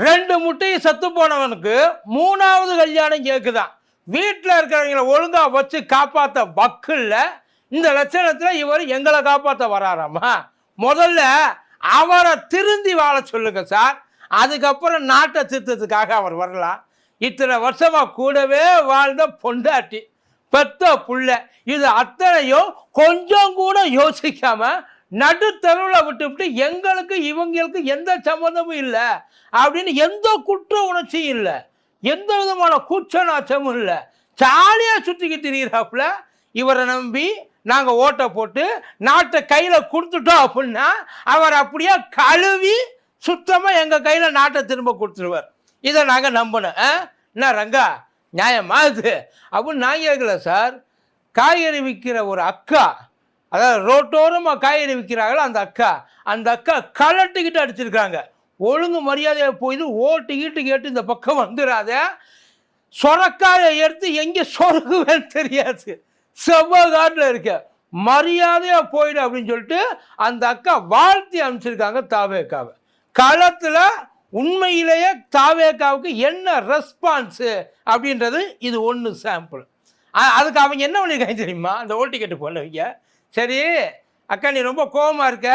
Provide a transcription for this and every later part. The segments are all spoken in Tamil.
2 முட்டையும் செத்து போனவனுக்கு 3வது கல்யாணம் கேட்குதான். வீட்டில் இருக்கிறவங்களை ஒழுங்கா வச்சு காப்பாற்ற வக்கில்ல. இந்த லட்சணத்தில் இவர் எங்களை காப்பாற்ற வராராமா. முதல்ல அவரை திருந்தி வாழ சொல்லுங்க சார். அதுக்கப்புறம் நாட்டை திருத்தத்துக்காக அவர் வரலாம். இத்தனை வருஷமா கூடவே வாழ்ந்த பொண்டாட்டி, பெத்த புள்ள, இது அத்தனையும் கொஞ்சம் கூட யோசிக்காம நடுத்தருவில் விட்டுவிட்டு எங்களுக்கு இவங்களுக்கு எந்த சம்மந்தமும் இல்லை அப்படின்னு எந்த குற்ற உணர்ச்சியும் இல்லை, எந்த விதமான கூச்ச நாச்சமும் இல்லை, ஜாலியாக சுற்றிக்கிட்டு திரிகிறாப்புல. இவரை நம்பி நாங்கள் ஓட்டை போட்டு நாட்டை கையில் கொடுத்துட்டோம் அப்படின்னா அவர் அப்படியே கழுவி சுத்தமாக எங்கள் கையில் நாட்டை திரும்ப கொடுத்துருவார். இதை நாங்கள் நம்பணும். என்ன ரங்கா நியாயமா இது அப்படின்னு நான் கேட்கல சார். காய்கறி விற்கிற ஒரு அக்கா, அதாவது ரோட்டோரமாக காய்கறி விற்கிறாங்களோ அந்த அக்கா கலட்டுக்கிட்டு அடிச்சிருக்காங்க. ஒழுங்கு மரியாதையாக போயிது ஓட்டிக்கிட்டு கேட்டு இந்த பக்கம் வந்துடாத, சொரக்காயை எடுத்து எங்கே சொருகுவேன்னு தெரியாது, செவ்வாய்காட்டில் இருக்க, மரியாதையாக போயிடு அப்படின்னு சொல்லிட்டு அந்த அக்கா வாழ்த்தி அனுப்பிச்சிருக்காங்க தாவேக்காவை. களத்தில் உண்மையிலேயே தாவேக்காவுக்கு என்ன ரெஸ்பான்ஸு அப்படின்றது இது ஒன்று சாம்பிள். அதுக்கு அவங்க என்ன பண்ணியிருக்காங்க தெரியுமா? அந்த ஓட்டு கேட்டு போனவங்க, சரி அக்கா நீ ரொம்ப கோபமாக இருக்க,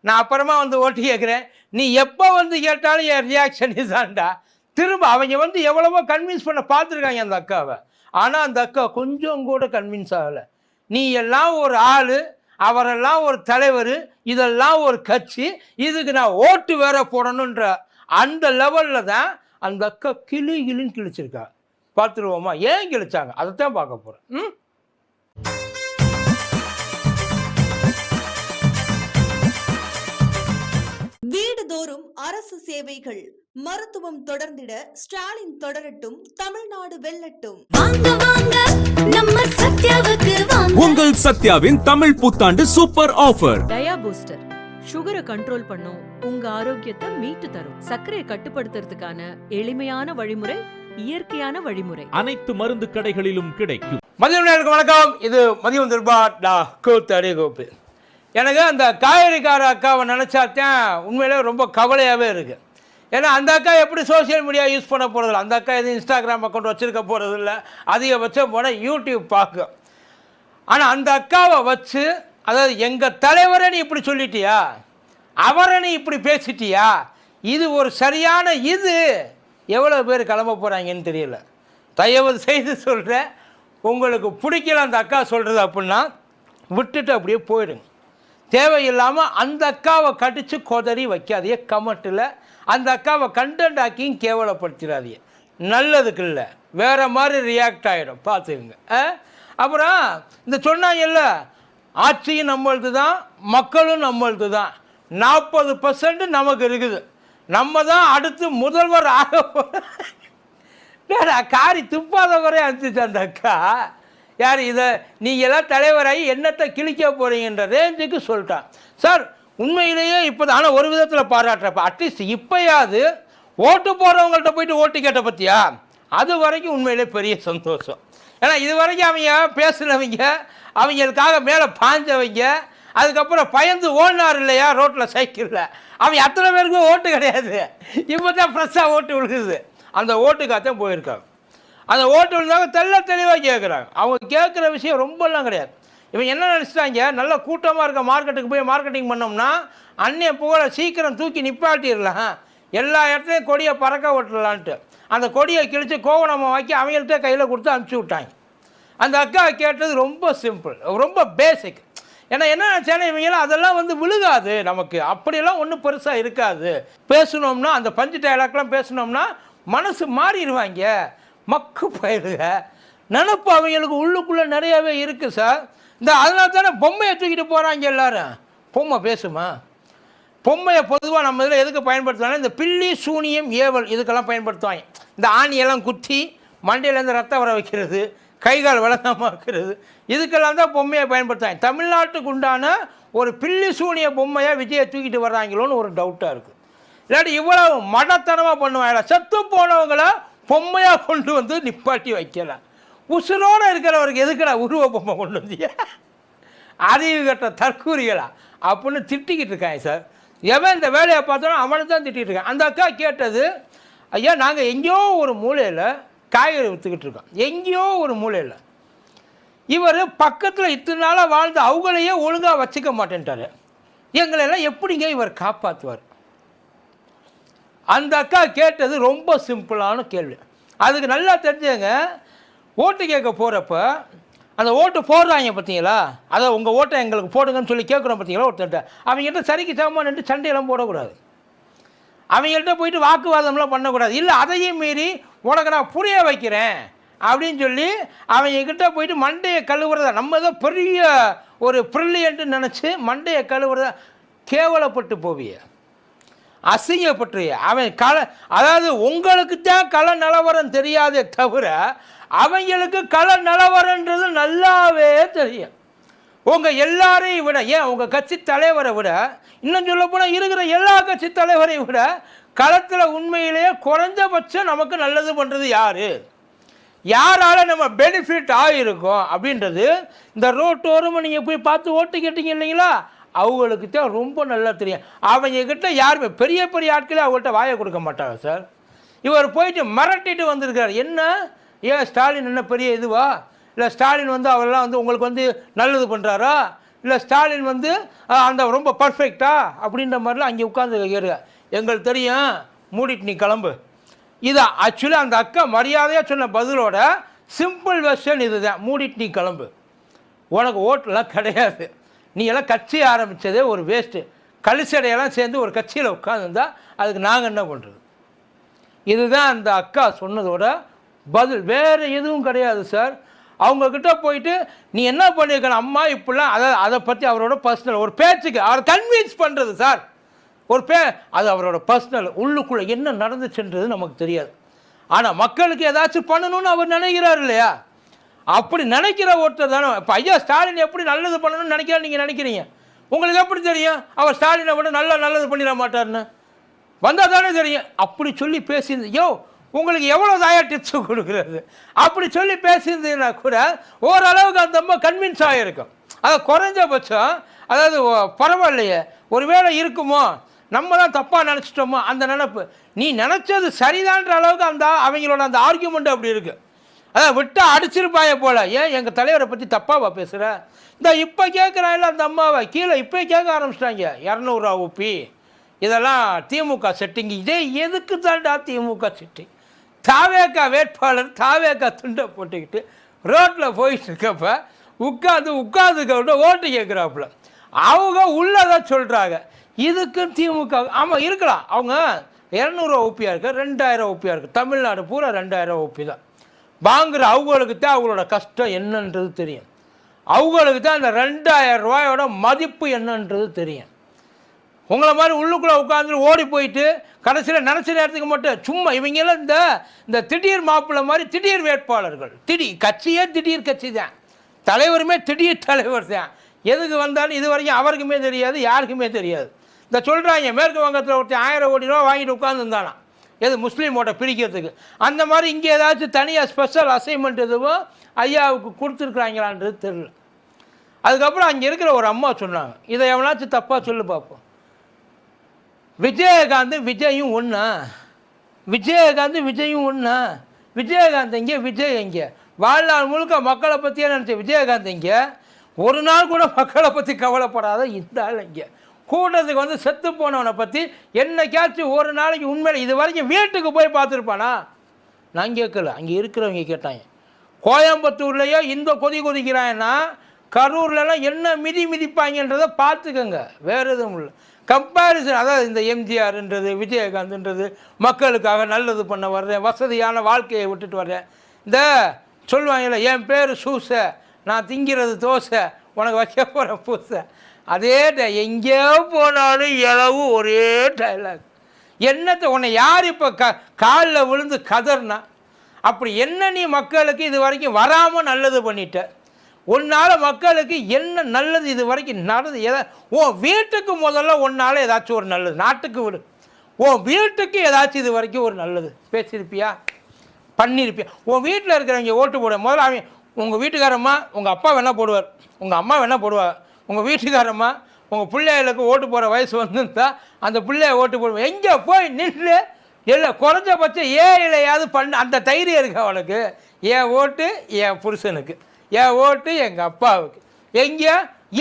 நான் அப்புறமா வந்து ஓட்டு கேட்குறேன், நீ எப்போ வந்து கேட்டாலும் என் ரியாக்ஷன் இதான்டா. திரும்ப அவங்க வந்து எவ்வளவோ கன்வின்ஸ் பண்ண பார்த்துருக்காங்க அந்த அக்காவை. ஆனால் அந்த அக்கா கொஞ்சம் கூட கன்வின்ஸ் ஆகலை. நீ எல்லாம் ஒரு ஆள், அவரெல்லாம் ஒரு தலைவர், இதெல்லாம் ஒரு கட்சி, இதுக்கு நான் ஓட்டு வேற போடணுன்ற அந்த லெவலில் தான் அந்த அக்கா கிளின்னு கிழிச்சிருக்கா. பார்த்துருவோமா ஏன் கிழிச்சாங்க, அதைத்தான் பார்க்க போகிறேன். வீடுதோறும் அரசு சேவைகள், மருத்துவம் தொடர்ந்திட ஸ்டாலின் தொடரட்டும், தமிழ்நாடு வெல்லட்டும். உங்கள் சத்யாவின் தமிழ் புத்தாண்டு சூப்பர் ஆஃபர். டயா பூஸ்டர் சுகரை கண்ட்ரோல் பண்ணும், உங்க ஆரோக்கியத்தை மீட்டு தரும். சர்க்கரையை கட்டுப்படுத்துறதுக்கான எளிமையான வழிமுறை, இயற்கையான வழிமுறை. அனைத்து மருந்து கடைகளிலும் கிடைக்கும். மதியம் நேருக்கு வணக்கம். இது மதியம் திருபாடி கோப்பு. எனக்கு அந்த காய்கறிக்கார அக்காவை நினச்சாத்தான் உண்மையிலே ரொம்ப கவலையாகவே இருக்குது. ஏன்னா அந்த அக்கா எப்படி சோசியல் மீடியா யூஸ் பண்ண போகிறதில்ல, அந்த அக்கா எதுவும் இன்ஸ்டாகிராம் அக்கௌண்ட் வச்சுருக்க போகிறதில்ல, அதிகபட்சம் போனால் யூடியூப் பார்க்கும். ஆனால் அந்த அக்காவை வச்சு, அதாவது எங்கள் தலைவரை நீ இப்படி சொல்லிட்டியா, அவரை நீ இப்படி பேசிட்டியா, இது ஒரு சரியான இது எவ்வளோ பேர் கிளம்ப போகிறாங்கன்னு தெரியல. தயவு செய்து சொல்கிறேன், உங்களுக்கு பிடிக்கல அந்த அக்கா சொல்கிறது அப்படின்னா விட்டுட்டு அப்படியே போயிடுங்க. தேவையில்லாமல் அந்த அக்காவை கடித்து கொதறி வைக்காதீங்க. கமெண்ட்டில் அந்த அக்காவை கண்டென்ட் ஆக்கியும் கேவலப்படுத்திடாதீங்க. நல்லதுக்கு இல்லை, வேறு மாதிரி ரியாக்ட் ஆகிடும், பார்த்துக்குங்க. அப்புறம் இந்த சொன்னாங்கல்ல, ஆட்சியும் நம்மளுது தான், மக்களும் நம்மளுது தான், 40% நமக்கு இருக்குது, நம்ம தான் அடுத்து முதல்வர் ஆக காரி துப்பாத குறைய அனுப்பிச்சு அந்த அக்கா. யார் இதை நீங்களாம் தலைவராகி என்னத்தை கிழிக்க போகிறீங்கன்ற ரேஞ்சுக்கு சொல்லிட்டான் சார். உண்மையிலேயே இப்போ தான், ஆனால் ஒரு விதத்தில் பாராட்டுறப்ப அட்லீஸ்ட் இப்போயாவது ஓட்டு போகிறவங்கள்ட்ட போயிட்டு ஓட்டு கேட்ட பற்றியா, அது வரைக்கும் உண்மையிலே பெரிய சந்தோஷம். ஏன்னா இது வரைக்கும் அவங்க பேசுனவங்க, அவங்களுக்காக மேலே பாஞ்சவங்க, அதுக்கப்புறம் பயந்து ஓடினார் இல்லையா ரோட்டில் சைக்கிளில், அவங்க அத்தனை பேருக்கும் ஓட்டு கிடையாது. இப்போ தான் ஃப்ரெஷ்ஷாக ஓட்டு விழுகுது. அந்த ஓட்டுக்காகத்தான் போயிருக்காங்க. அந்த ஓட்டு விழுந்தாங்க தெளிவாக கேட்குறாங்க. அவங்க கேட்குற விஷயம் ரொம்பலாம் கிடையாது. இவங்க என்ன நினச்சிட்டாங்க, நல்ல கூட்டமாக இருக்க மார்க்கெட்டுக்கு போய் மார்க்கெட்டிங் பண்ணோம்னா அன்னைய புகழை சீக்கிரம் தூக்கி நிப்பாட்டிடலாம், எல்லா இடத்துலையும் கொடியை பறக்க விட்டுலான்ட்டு அந்த கொடியை கிழித்து கோவணமாக வாக்கி அவங்கள்ட்ட கையில் கொடுத்து அனுப்பிச்சி விட்டாங்க. அந்த அக்கா கேட்டது ரொம்ப சிம்பிள், ரொம்ப பேசிக். ஏன்னா என்ன நினச்சாலும் இவங்களாம் அதெல்லாம் வந்து விழுகாது, நமக்கு அப்படியெல்லாம் ஒன்றும் பெருசாக இருக்காது. பேசணும்னா அந்த பஞ்சு டைலாக்லாம் பேசணும்னா மனசு மாறிடுவாங்க, மக்கு பயிலுக நினப்பு அவங்களுக்கு உள்ளுக்குள்ளே நிறையாவே இருக்குது சார். இந்த அதனால தானே பொம்மையை தூக்கிட்டு போகிறாங்க எல்லோரும். பொம்மை பேசுமா? பொம்மையை பொதுவாக நம்ம இதில் எதுக்கு பயன்படுத்துவாங்க, இந்த பில்லி சூனியம் ஏவல் இதுக்கெல்லாம் பயன்படுத்துவாங்க. இந்த ஆணியெல்லாம் குத்தி மண்டையிலேருந்து ரத்தம் வர வைக்கிறது, கைகால் விளங்காமல் வைக்கிறது, இதுக்கெல்லாம் தான் பொம்மையை பயன்படுத்துவாங்க. தமிழ்நாட்டுக்கு உண்டான ஒரு பில்லி சூனிய பொம்மையை விஜயை தூக்கிட்டு வர்றாங்களோன்னு ஒரு டவுட்டாக இருக்குது. இல்லாட்டி இவ்வளவு மடத்தனமாக பண்ணுவாங்க. செத்து போனவங்களை பொம்மையாக கொண்டு வந்து நிப்பாட்டி வைக்கலாம். உசுரோடு இருக்கிறவருக்கு எதுக்குடா உருவ பொம்மை கொண்டு வந்தியா, அறிவு கட்ட தற்கூறிகளா அப்படின்னு திட்டிக்கிட்டு இருக்காங்க சார். எவன் இந்த வேலையை பார்த்தாலும் அவனை தான் திட்டிகிட்டு இருக்கான். அந்த அக்கா கேட்டது, ஐயா நாங்கள் எங்கேயோ ஒரு மூலையில் காய்கறி விற்றுக்கிட்டு இருக்கோம், எங்கேயோ ஒரு மூலையில். இவர் பக்கத்தில் இத்தனை நாளாக வாழ்ந்து அவங்களையே ஒழுங்காக வச்சுக்க மாட்டேன்ட்டார், எங்களெல்லாம் எப்படிங்க இவர் காப்பாற்றுவார்? அந்த அக்கா கேட்டது ரொம்ப சிம்பிளான கேள்வி. அதுக்கு நல்லா தெரிஞ்சவங்க ஓட்டு கேட்க போகிறப்ப அந்த ஓட்டு போடுறாங்க பார்த்தீங்களா, அதை உங்கள் ஓட்டை எங்களுக்கு போடுங்கன்னு சொல்லி கேட்குறோம் பார்த்தீங்களா ஒருத்தர்கிட்ட, அவங்ககிட்ட சரிக்கு சமமாக நின்று சண்டையெல்லாம் போடக்கூடாது, அவங்கள்ட்ட போயிட்டு வாக்குவாதம்லாம் பண்ணக்கூடாது. இல்லை அதையும் மீறி உனக்கு நான் புரிய வைக்கிறேன் அப்படின்னு சொல்லி அவங்கக்கிட்ட போயிட்டு மண்டையை கழுவுறதா, நம்ம ஏதோ பெரிய ஒரு ப்ரில்லியன்ட்டு நினச்சி மண்டையை கழுவுறதா கேவலப்பட்டு போவிய, அசிங்கப்பட்டுருவிய. அவன் அதாவது உங்களுக்கு தான் கள நிலவரம் தெரியாதே தவிர அவங்களுக்கு கள நிலவரன்றது நல்லாவே தெரியும். உங்கள் எல்லாரையும் விட, ஏன் உங்கள் கட்சி தலைவரை விட, இன்னும் சொல்ல போனால் இருக்கிற எல்லா கட்சி தலைவரையும் விட களத்தில் உண்மையிலேயே குறைஞ்சபட்சம் நமக்கு நல்லது பண்ணுறது யாரால் நம்ம பெனிஃபிட் ஆகிருக்கோம் அப்படின்றது இந்த ரோட்டோரமாக நீங்கள் போய் பார்த்து ஓட்டு கேட்டீங்க இல்லைங்களா, அவங்களுக்கு தான் ரொம்ப நல்லா தெரியும். அவங்கக்கிட்ட யாருமே பெரிய பெரிய ஆட்களே அவங்கள்ட்ட வாயை கொடுக்க மாட்டாங்க சார். இவர் போயிட்டு மிரட்டிட்டு வந்திருக்கார். என்ன ஏன் ஸ்டாலின் என்ன பெரிய இதுவா, இல்லை ஸ்டாலின் வந்து அவரெல்லாம் வந்து உங்களுக்கு வந்து நல்லது பண்ணுறாரா, இல்லை ஸ்டாலின் வந்து அந்த ரொம்ப பர்ஃபெக்டா அப்படின்ற மாதிரிலாம் அங்கே உட்காந்து கேட்குற. எங்களுக்கு தெரியும், மூடிட்டு நீ கிளம்பு. இது ஆக்சுவலி அந்த அக்கா மரியாதையாக சொன்ன பதிலோட சிம்பிள் வெர்ஷன் இது தான், மூடிட்டு நீ கிளம்பு, உனக்கு ஓட்டெலாம் கிடையாது, நீ எல்லாம் கட்சி ஆரம்பித்ததே ஒரு வேஸ்ட்டு, கழிச்சடையெல்லாம் சேர்ந்து ஒரு கட்சியில் உட்காந்துருந்தா அதுக்கு நாங்கள் என்ன பண்ணுறது? இதுதான் அந்த அக்கா சொன்னதோட பதில், வேறு எதுவும் கிடையாது சார். அவங்கக்கிட்ட போயிட்டு நீ என்ன பண்ணியிருக்கணும் அம்மா இப்படிலாம், அதை பற்றி அவரோட பர்சனல் ஒரு பேச்சுக்கு அவரை கன்வின்ஸ் பண்ணுறது சார், ஒரு அது அவரோட பர்சனல், உள்ளுக்குள்ளே என்ன நடந்துச்சுன்றது நமக்கு தெரியாது. ஆனால் மக்களுக்கு ஏதாச்சும் பண்ணணும்னு அவர் நினைக்கிறார் இல்லையா, அப்படி நினைக்கிற ஒருத்தர் தானே. இப்போ ஐயா ஸ்டாலின் எப்படி நல்லது பண்ணணும்னு நீங்கள் நினைக்கிறீங்க, உங்களுக்கு எப்படி தெரியும் அவர் ஸ்டாலினை விட நல்லது பண்ணிட மாட்டார்னு? வந்தால் தானே தெரியும். அப்படி சொல்லி பேசியிருந்து, யோ உங்களுக்கு எவ்வளோ தாயா டிப்ஸு கொடுக்குறது, அப்படி சொல்லி பேசியிருந்தீங்கன்னா கூட ஓரளவுக்கு அந்த அம்மா கன்வின்ஸ் ஆகிருக்கும். அதை குறைஞ்சபட்சம் அதாவது பரவாயில்லையே ஒருவேளை இருக்குமோ, நம்ம தான் தப்பாக நினச்சிட்டோமோ அந்த நினப்பு, நீ நினச்சது சரிதான்ற அளவுக்கு அந்த அவங்களோட அந்த ஆர்கியூமெண்ட் அப்படி இருக்குது. அதான் விட்டால் அடிச்சிருப்பாங்க போல், ஏன் எங்கள் தலைவரை பற்றி தப்பாவா பேசுகிற? இந்த இப்போ கேட்குறாங்கல்ல அந்த அம்மாவை, கீழே இப்போ கேட்க ஆரம்பிச்சிட்டாங்க 200 ஊப்பி, இதெல்லாம் திமுக செட்டிங், இதே எதுக்கு தாண்டா திமுக செட்டிங்? தாவேக்கா வேட்பாளர் தாவேக்கா துண்டை போட்டுக்கிட்டு ரோட்டில் போயிட்டு இருக்கப்ப உட்காந்துக்கிட்ட ஓட்டு கேட்குறாப்புல, அவங்க உள்ளதான் சொல்கிறாங்க. இதுக்கு திமுக ஆமாம் இருக்கலாம், அவங்க 200 ஊப்பியாக இருக்குது, 2000 ஊப்பியாக இருக்குது, தமிழ்நாடு பூரா 2000 ஊப்பி தான் வாங்குற. அவங்களுக்கு தான் அவங்களோட கஷ்டம் என்னன்றது தெரியும், அவங்களுக்கு தான் அந்த 2000 ரூபாயோட மதிப்பு என்னன்றது தெரியும். உங்களை மாதிரி உள்ளுக்குள்ளே உட்காந்து ஓடி போயிட்டு கடைசியில் நினச்ச நேரத்துக்கு மட்டும் சும்மா இவங்கெல்லாம் இந்த திடீர் மாப்பிள்ளை மாதிரி திடீர் வேட்பாளர்கள், கட்சியே திடீர் கட்சி தான், தலைவருமே திடீர் தலைவர் தான், எதுக்கு வந்தாலும் இது வரைக்கும் அவருக்குமே தெரியாது யாருக்குமே தெரியாது. இந்த சொல்கிறாங்க மேற்கு வங்கத்தில் ஒருத்தர் 1000 கோடி ரூபா வாங்கிட்டு உட்காந்துருந்தானா, எது முஸ்லீம் ஓட்டை பிரிக்கிறதுக்கு, அந்த மாதிரி இங்கே ஏதாச்சும் தனியாக ஸ்பெஷல் அசைன்மெண்ட் எதுவும் ஐயாவுக்கு கொடுத்துருக்குறாங்களான்றது தெரியல. அதுக்கப்புறம் அங்கே இருக்கிற ஒரு அம்மா சொன்னாங்க, இதை எவனாச்சும் தப்பாக சொல்லு பார்ப்போம், விஜயகாந்த் விஜயும் ஒன்றா, விஜயகாந்த் விஜயும் ஒன்றா, விஜயகாந்த் எங்கே விஜய் எங்கே, வாழ்நாள் முழுக்க மக்களை பற்றியே நினச்ச விஜயகாந்த் எங்கே, ஒரு நாள் கூட மக்களை பற்றி கவலைப்படாத இந்த ஆள் எங்கே, கூட்டத்துக்கு வந்து செத்து போனவனை பற்றி என்னைக்காச்சும் ஒரு நாளைக்கு உண்மையில் இது வரைக்கும் வீட்டுக்கு போய் பார்த்துருப்பானா? நான் கேட்கல, அங்கே இருக்கிறவங்க கேட்டாங்க. கோயம்புத்தூர்லேயோ இந்த கொதிக்கிறாங்கன்னா கரூர்லலாம் என்ன மிதிப்பாங்கன்றதை பார்த்துக்கோங்க, வேறு எதுவும் இல்லை. கம்பேரிசன், அதாவது இந்த எம்ஜிஆர்ன்றது விஜயகாந்த்ன்றது மக்களுக்காக நல்லது பண்ண வர்றேன், வசதியான வாழ்க்கையை விட்டுட்டு வர்றேன், இந்த சொல்லுவாங்கல்ல என் பேர் சூசை நான் திங்கிறது தோசை உனக்கு வைக்க போகிறேன் பூசை, அதே எங்கேயோ போனாலும் இளவு ஒரே டைலாக். என்னத்தை உன்னை யார் இப்போ காலில் விழுந்து கதர்னா, அப்படி என்ன நீ மக்களுக்கு இது வரைக்கும் வராமல் நல்லது பண்ணிட்ட, உன்னால் மக்களுக்கு என்ன நல்லது இது வரைக்கும் நடந்து, உன் வீட்டுக்கு முதல்ல உன்னால் ஏதாச்சும் ஒரு நல்லது, நாட்டுக்கு விடு, உன் வீட்டுக்கு ஏதாச்சும் இது வரைக்கும் ஒரு நல்லது பேசியிருப்பியா, பண்ணியிருப்பியா? உன் வீட்டில் இருக்கிறவங்க ஓட்டு போட முதல்ல அவன் உங்கள் வீட்டுக்காரம்மா உங்கள் அப்பா வேணால் போடுவார், உங்கள் அம்மா வேணால் போடுவார், உங்கள் வீட்டுக்காரம்மா உங்கள் பிள்ளைகளுக்கு ஓட்டு போகிற வயசு வந்துருந்தா அந்த பிள்ளைய ஓட்டு போடுவோம். எங்கே போய் நின்று இல்லை குறைஞ்சபட்சம் ஏழையாவது பண்ண அந்த தைரியம் இருக்கு அவனுக்கு. என் ஓட்டு என் புருஷனுக்கு, என் ஓட்டு எங்கள் அப்பாவுக்கு, எங்கே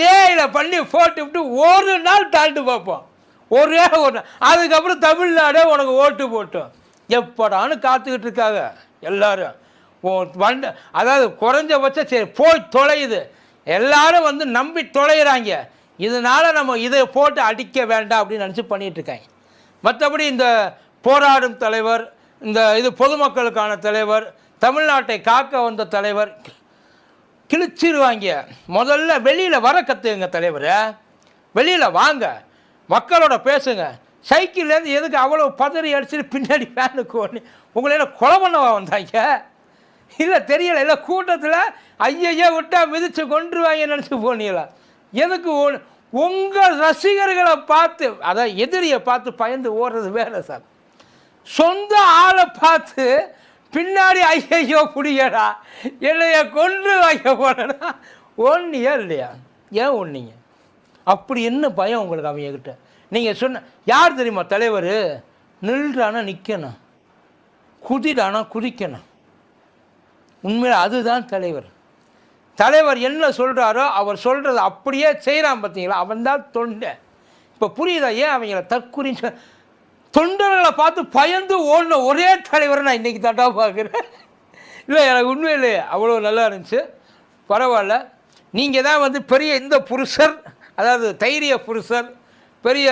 ஏழையில பண்ணி போட்டு விட்டு ஒரு நாள் தாண்டு பார்ப்போம். ஒரே ஒரு அதுக்கப்புறம் தமிழ்நாடே உனக்கு ஓட்டு போட்டோம் எப்படான்னு காத்துக்கிட்டு இருக்காங்க எல்லாரும். அதாவது குறைஞ்சபட்சம் சரி போய் தொலையுது, எல்லாரும் வந்து நம்பி தொலைகிறாங்க. இதனால் நம்ம இதை போட்டு அடிக்க வேண்டாம் அப்படின்னு நினச்சி பண்ணிகிட்ருக்காங்க. மற்றபடி இந்த போராடும் தலைவர், இந்த இது பொதுமக்களுக்கான தலைவர், தமிழ்நாட்டை காக்க வந்த தலைவர் கிழிச்சிருவாங்க. முதல்ல வெளியில் வர கற்றுங்க தலைவர், வெளியில் வாங்க, மக்களோட பேசுங்க. சைக்கிள்லேருந்து எதுக்கு அவ்வளோ பதறி அடிச்சுட்டு பின்னாடி ஃபேனுக்கு ஒன்று உங்களை கொலை பண்ணவா வந்தாங்க? இல்லை தெரியலை, இல்லை கூட்டத்தில் ஐயையோ விட்டா மிதித்து கொண்டுருவாங்க நினச்சி போனீங்களா? எதுக்கு உங்கள் ரசிகர்களை பார்த்து, அதான் எதிரியை பார்த்து பயந்து ஓடுறது வேலை சார். சொந்த ஆளை பார்த்து பின்னாடி ஐயையோ புடியடா என்னைய கொன்று வாங்க போனா ஒன்றியா இல்லையா? ஏன் ஒன்றீங்க? அப்படி என்ன பயம் உங்களுக்கு அவங்கக்கிட்ட? நீங்கள் சொன்ன யார் தெரியுமா தலைவர்? நில்றானா நிற்கணும், குதிடானா குதிக்கணும். உண்மையில் அதுதான் தலைவர். தலைவர் என்ன சொல்கிறாரோ அவர் சொல்கிறத அப்படியே செய்கிறான் பார்த்தீங்களா, அவன் தான் தொண்டை. இப்போ புரியுதா ஏன் அவங்கள தற்குறின்னு தொண்டர்களை பார்த்து பயந்து ஓடின ஒரே தலைவரை நான் இன்றைக்கி தாண்டா பார்க்குறேன். இல்லை எனக்கு உண்மையிலே அவ்வளோ நல்லா இருந்துச்சு. பரவாயில்ல, நீங்கள் தான் வந்து பெரிய இந்த புருஷர், அதாவது தைரிய புருஷர், பெரிய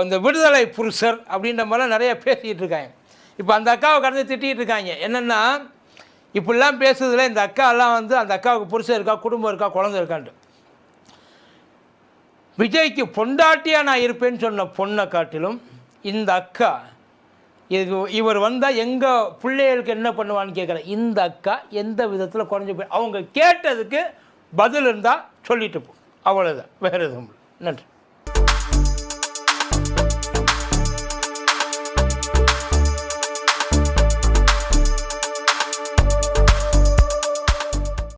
இந்த விடுதலை புருஷர் அப்படின்ற மாதிரிலாம் நிறைய பேசிக்கிட்டு இருக்காங்க. இப்போ அந்த அக்காவை கடந்து திட்டிகிட்டு இருக்காங்க. என்னென்னா இப்படிலாம் பேசுறதுல இந்த அக்காலாம் வந்து அந்த அக்காவுக்கு புருஷன் இருக்கா, குடும்பம் இருக்கா, குழந்தை இருக்கான்ட்டு. விஜய்க்கு பொண்டாட்டியாக நான் இருப்பேன்னு சொன்ன பொண்ணை காட்டிலும் இந்த அக்கா இவர் வந்தால் எங்கள் பிள்ளைகளுக்கு என்ன பண்ணுவான்னு கேட்குறேன். இந்த அக்கா எந்த விதத்தில் குறைஞ்சி போய் அவங்க கேட்டதுக்கு பதில் இருந்தால் சொல்லிட்டு போ, அவ்வளோதான், வேறு எதுவும் இல்லை. நன்றி.